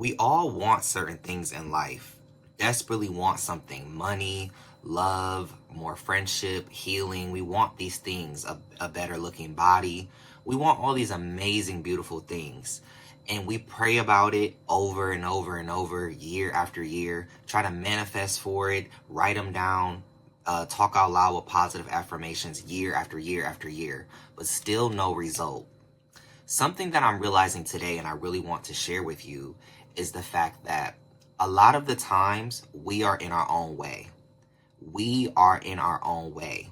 We all want certain things in life, desperately want something: money, love, more friendship, healing. We want these things, a better looking body. We want all these amazing, beautiful things. And we pray about it over and over and over, year after year, try to manifest for it, write them down, talk out loud with positive affirmations year after year after year, but still no result. Something that I'm realizing today and I really want to share with you is the fact that a lot of the times we are in our own way. We are in our own way.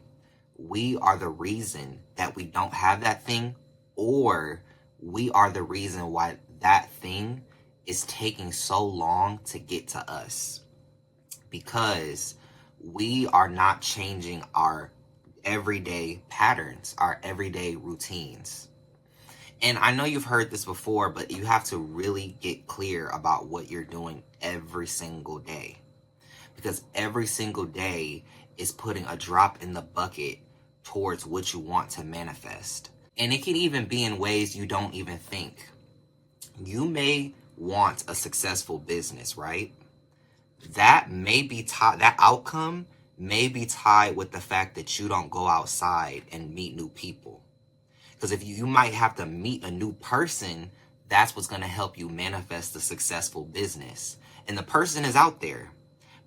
We are the reason that we don't have that thing, or we are the reason why that thing is taking so long to get to us, because we are not changing our everyday patterns, our everyday routines. And I know you've heard this before, but you have to really get clear about what you're doing every single day. Because every single day is putting a drop in the bucket towards what you want to manifest. And it can even be in ways you don't even think. You may want a successful business, right? That may be tied, that outcome may be tied with the fact that you don't go outside and meet new people. Because if you might have to meet a new person, that's what's going to help you manifest the successful business. And the person is out there.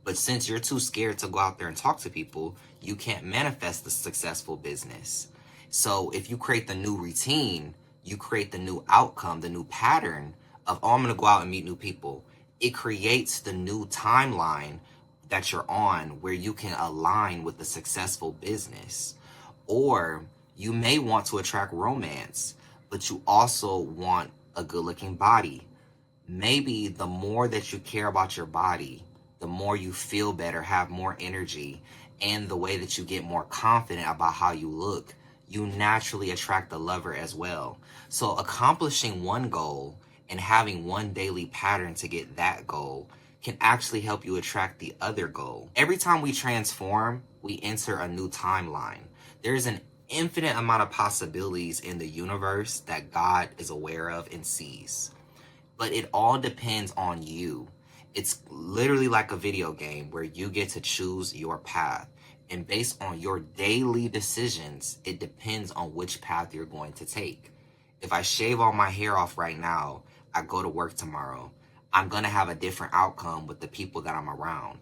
But since you're too scared to go out there and talk to people, you can't manifest the successful business. So if you create the new routine, you create the new outcome, the new pattern of, oh, I'm going to go out and meet new people. It creates the new timeline that you're on where you can align with the successful business. Or you may want to attract romance, but you also want a good looking body. Maybe the more that you care about your body, the more you feel better, have more energy, and the way that you get more confident about how you look, you naturally attract the lover as well. So accomplishing one goal and having one daily pattern to get that goal can actually help you attract the other goal. Every time we transform, we enter a new timeline. There's an infinite amount of possibilities in the universe that God is aware of and sees. But it all depends on you. It's literally like a video game where you get to choose your path. And based on your daily decisions, it depends on which path you're going to take. If I shave all my hair off right now, I go to work tomorrow, I'm going to have a different outcome with the people that I'm around.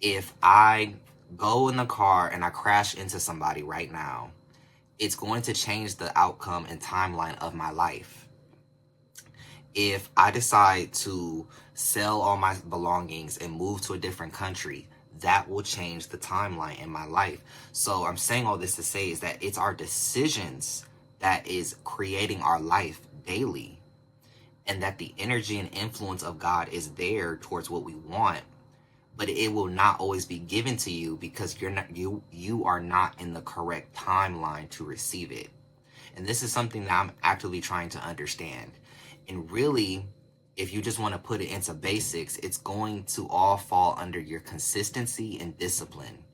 If I go in the car and I crash into somebody right now, it's going to change the outcome and timeline of my life. If I decide to sell all my belongings and move to a different country, that will change the timeline in my life. So I'm saying all this to say is that it's our decisions that is creating our life daily, and that the energy and influence of God is there towards what we want, but it will not always be given to you because you are not in the correct timeline to receive it. And this is something that I'm actively trying to understand. And really, if you just want to put it into basics, it's going to all fall under your consistency and discipline.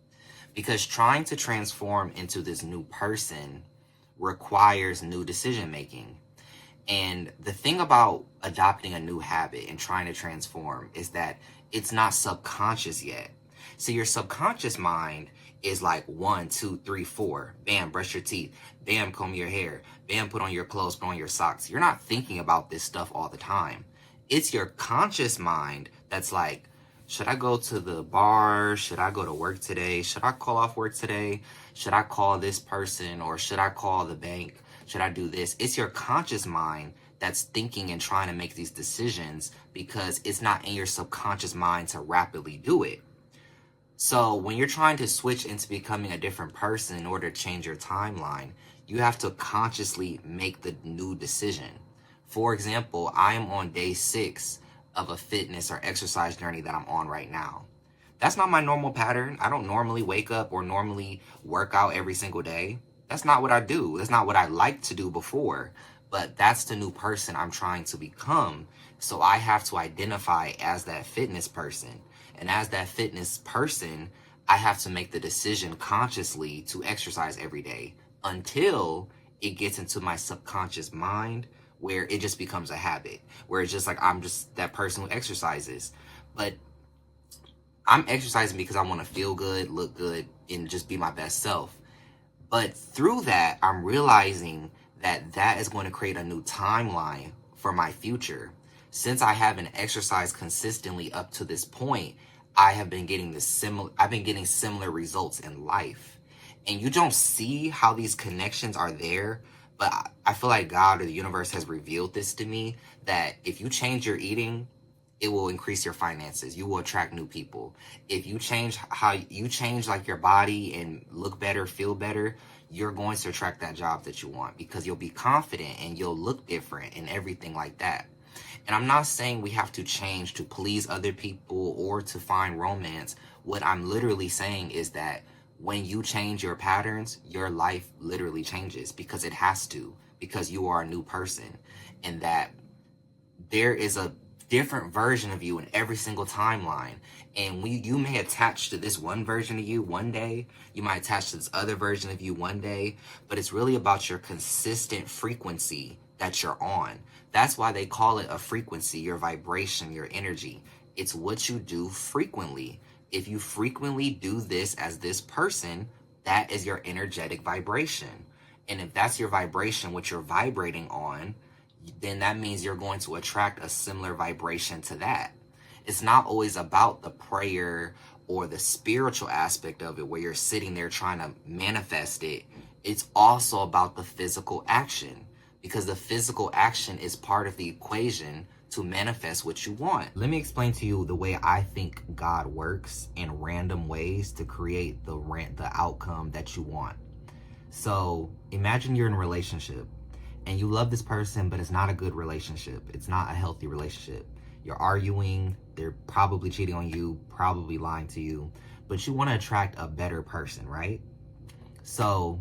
Because trying to transform into this new person requires new decision making. And the thing about adopting a new habit and trying to transform is that it's not subconscious yet. So your subconscious mind is like 1, 2, 3, 4. Bam, brush your teeth. Bam, comb your hair. Bam, put on your clothes, put on your socks. You're not thinking about this stuff all the time. It's your conscious mind that's like, should I go to the bar? Should I go to work today? Should I call off work today? Should I call this person, or should I call the bank? Should I do this? It's your conscious mind that's thinking and trying to make these decisions because it's not in your subconscious mind to rapidly do it. So when you're trying to switch into becoming a different person in order to change your timeline, you have to consciously make the new decision. For example, I am on day 6 of a fitness or exercise journey that I'm on right now. That's not my normal pattern. I don't normally wake up or normally work out every single day. That's not what I do. That's not what I liked to do before. But that's the new person I'm trying to become. So I have to identify as that fitness person. And as that fitness person, I have to make the decision consciously to exercise every day until it gets into my subconscious mind where it just becomes a habit, where it's just like I'm just that person who exercises. But I'm exercising because I want to feel good, look good, and just be my best self. But through that, I'm realizing that that is going to create a new timeline for my future. Since I haven't exercised consistently up to this point, I've been getting similar results in life. And you don't see how these connections are there, but I feel like God or the universe has revealed this to me, that if you change your eating, it will increase your finances. You will attract new people. If you change how you change like your body and look better, feel better, you're going to attract that job that you want, because you'll be confident and you'll look different and everything like that. And I'm not saying we have to change to please other people or to find romance. What I'm literally saying is that when you change your patterns, your life literally changes, because it has to, because you are a new person, and that there is a different version of you in every single timeline. And you may attach to this one version of you one day, you might attach to this other version of you one day, but it's really about your consistent frequency that you're on. That's why they call it a frequency, your vibration, your energy. It's what you do frequently. If you frequently do this as this person, that is your energetic vibration. And if that's your vibration, what you're vibrating on, then that means you're going to attract a similar vibration to that. It's not always about the prayer or the spiritual aspect of it, where you're sitting there trying to manifest it. It's also about the physical action, because the physical action is part of the equation to manifest what you want. Let me explain to you the way I think God works in random ways to create the outcome that you want. So imagine you're in a relationship and you love this person, but it's not a good relationship. It's not a healthy relationship. You're arguing, they're probably cheating on you, probably lying to you, but you want to attract a better person, right? So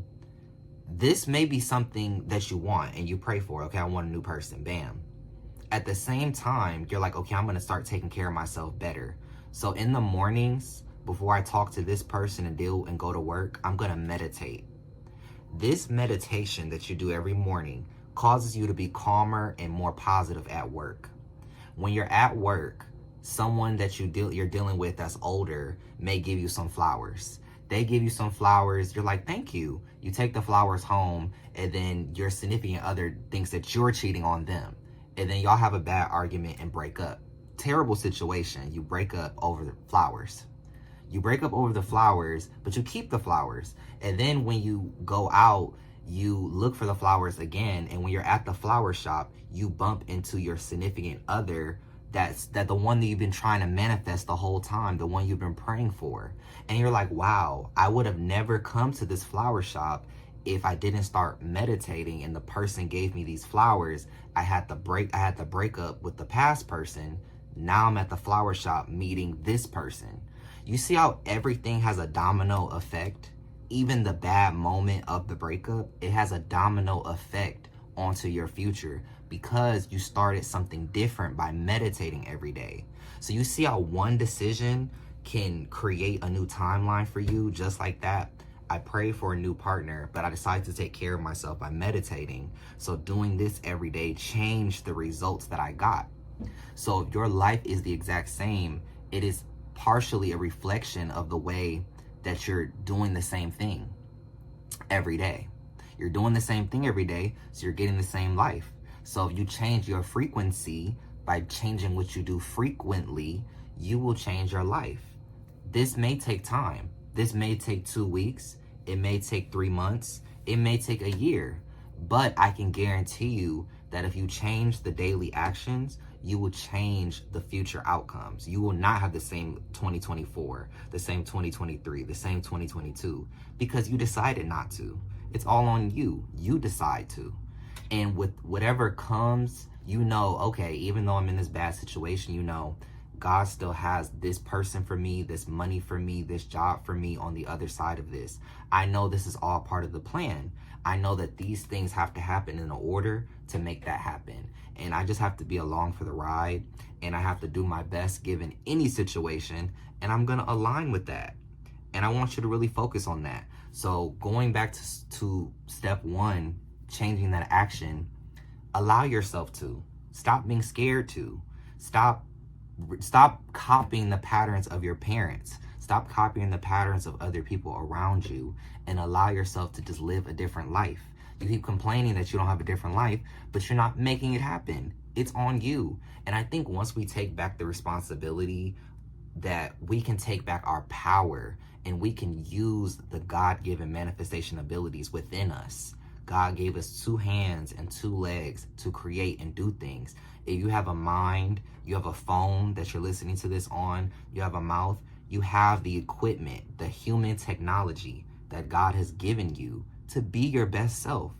this may be something that you want and you pray for. Okay, I want a new person, bam. At the same time, you're like, okay, I'm going to start taking care of myself better. So in the mornings, before I talk to this person and go to work, I'm going to meditate. This meditation that you do every morning causes you to be calmer and more positive at work. When you're at work, someone that you're dealing with that's older may give you some flowers. They give you some flowers, you're like, thank you. You take the flowers home, and then your significant other thinks that you're cheating on them. And then y'all have a bad argument and break up. Terrible situation. You break up over the flowers. You break up over the flowers, but you keep the flowers. And then when you go out, you look for the flowers again. And when you're at the flower shop, you bump into your significant other, that the one that you've been trying to manifest the whole time, the one you've been praying for. And you're like, wow, I would have never come to this flower shop if I didn't start meditating and the person gave me these flowers. I had to break up with the past person. Now I'm at the flower shop meeting this person. You see how everything has a domino effect? Even the bad moment of the breakup, it has a domino effect onto your future, because you started something different by meditating every day. So you see how one decision can create a new timeline for you, just like that. I pray for a new partner, but I decided to take care of myself by meditating. So doing this every day changed the results that I got. So if your life is the exact same, it is partially a reflection of the way that you're doing the same thing every day. You're doing the same thing every day, so you're getting the same life. So if you change your frequency by changing what you do frequently, you will change your life. This may take time. This may take 2 weeks. It may take 3 months. It may take a year. But I can guarantee you that if you change the daily actions, you will change the future outcomes. You will not have the same 2024, the same 2023, the same 2022, because you decided not to. It's all on you. You decide to. And with whatever comes, you know, okay, even though I'm in this bad situation, you know, God still has this person for me, this money for me, this job for me on the other side of this. I know this is all part of the plan. I know that these things have to happen in order to make that happen. And I just have to be along for the ride, and I have to do my best given any situation, and I'm going to align with that. And I want you to really focus on that. So going back to step 1, changing that action, Allow yourself to. Stop being scared to. Stop copying the patterns of your parents. Stop copying the patterns of other people around you and allow yourself to just live a different life. You keep complaining that you don't have a different life, but you're not making it happen. It's on you. And I think once we take back the responsibility, that we can take back our power and we can use the God-given manifestation abilities within us. God gave us 2 hands and 2 legs to create and do things. If you have a mind, you have a phone that you're listening to this on, you have a mouth, you have the equipment, the human technology that God has given you to be your best self.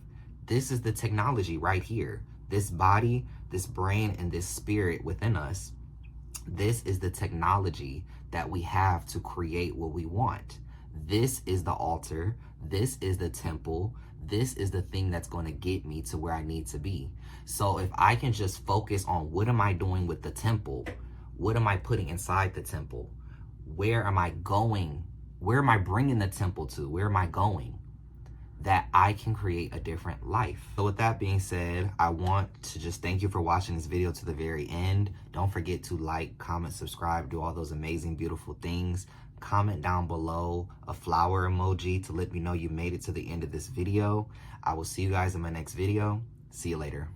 This is the technology right here. This body, this brain, and this spirit within us, this is the technology that we have to create what we want. This is the altar. This is the temple. This is the thing that's going to get me to where I need to be. So if I can just focus on what am I doing with the temple? What am I putting inside the temple? Where am I going? Where am I bringing the temple to? Where am I going? That I can create a different life. So with that being said, I want to just thank you for watching this video to the very end. Don't forget to like, comment, subscribe, do all those amazing, beautiful things. Comment down below a flower emoji to let me know you made it to the end of this video. I will see you guys in my next video. See you later.